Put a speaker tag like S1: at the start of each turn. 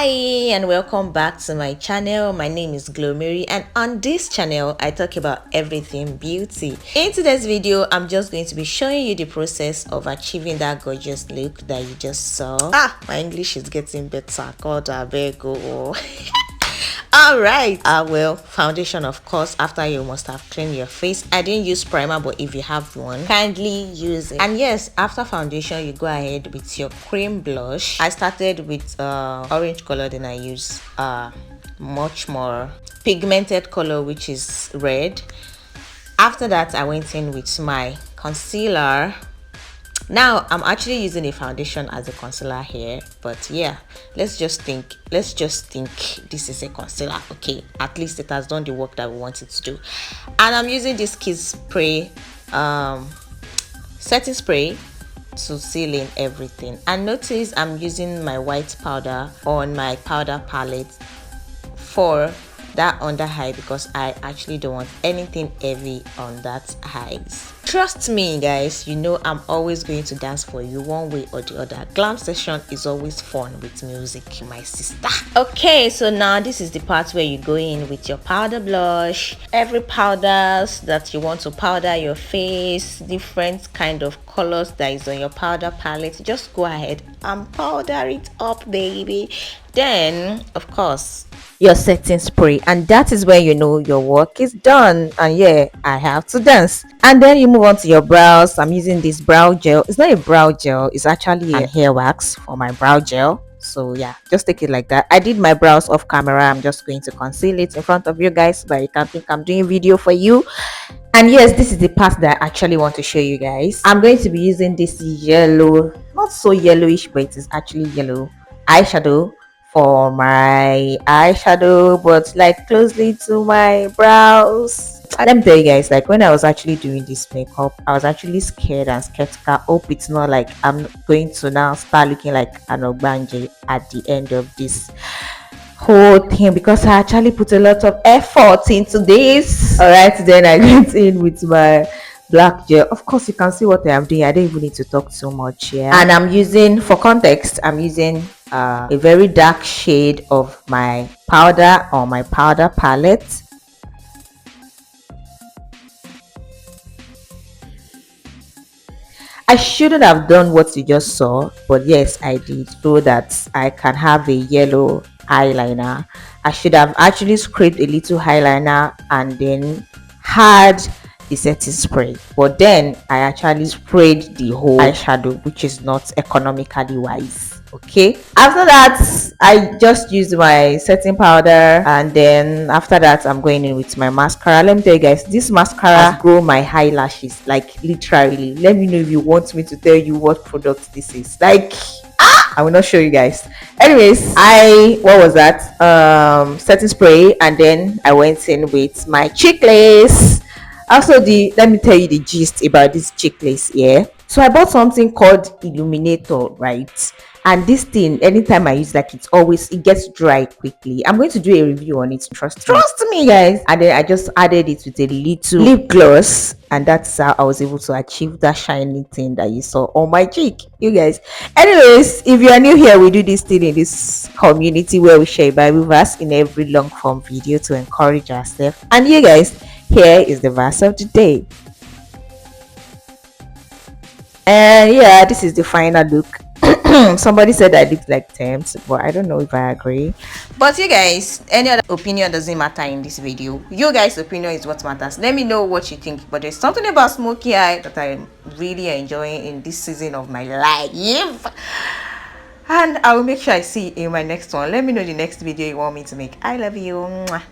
S1: Hi and welcome back to my channel. My name is Glo-mary and on this channel I talk about everything beauty. In today's video I'm just going to be showing you the process of achieving that gorgeous look that you just saw. My English is getting better. God I beg go. All right, well, foundation, of course, after you must have cleaned your face. I didn't use primer, but if you have one, kindly use it. And yes, after foundation you go ahead with your cream blush. I started with orange color, then I use much more pigmented color, which is red. After that I went in with my concealer. Now I'm actually using a foundation as a concealer here, but yeah, let's just think this is a concealer. Okay, at least it has done the work that we want it to do. And I'm using this Kiss spray, setting spray, to seal in everything. And notice I'm using my white powder on my powder palette for that under eye because I actually don't want anything heavy on that eyes. Trust me guys, you know I'm always going to dance for you one way or the other. Glam session is always fun with music, my sister. Okay, so now this is the part where you go in with your powder blush. Every powders that you want to powder your face, different kind of colors that is on your powder palette, just go ahead and powder it up, baby. Then of course your setting spray, and that is when you know your work is done. And yeah, I have to dance. And then you move on to your brows. I'm using this brow gel. It's not a brow gel, it's actually a hair wax for my brow gel. So yeah, just take it like that. I did my brows off camera. I'm just going to conceal it in front of you guys so that you can think I'm doing a video for you. And yes, this is the part that I actually want to show you guys. I'm going to be using this yellow, not so yellowish, but it is actually yellow eyeshadow for my eyeshadow, but like closely to my brows. And let me tell you guys, like when I was actually doing this makeup, I was actually scared and skeptical. Hope it's not like I'm going to now start looking like an ogbanje at the end of this whole thing, because I actually put a lot of effort into this. All right, then I went in with my black gel. Of course you can see what I am doing. I don't even need to talk too much here. And I'm using, for context, I'm using a very dark shade of my powder on my powder palette. I shouldn't have done what you just saw, but yes I did, so that I can have a yellow eyeliner. I should have actually scraped a little eyeliner and then had the setting spray, but then I actually sprayed the whole eyeshadow, which is not economically wise. Okay, after that I just used my setting powder, and then after that I'm going in with my mascara. Let me tell you guys, this mascara grow my eyelashes, like literally. Let me know if you want me to tell you what product this is. Like I will not show you guys. Anyways, what was that, setting spray, and then I went in with my cheek lace. Also, let me tell you the gist about this cheek lace here. So I bought something called Illuminator, right? And this thing, anytime I use, like, it gets dry quickly. I'm going to do a review on it, trust me guys. And then I just added it with a little lip gloss, and that's how I was able to achieve that shiny thing that you saw on my cheek, you guys. Anyways, if you are new here, we do this thing in this community where we share Bible verse in every long form video to encourage ourselves. And you guys, here is the verse of the day. And yeah, this is the final look. Somebody said I looked like Thames, but I don't know if I agree. But you guys, any other opinion doesn't matter in this video. You guys' opinion is what matters. Let me know what you think. But there's something about smoky eye that I'm really enjoying in this season of my life, and I will make sure I see you in my next one. Let me know the next video you want me to make. I love you. Mwah.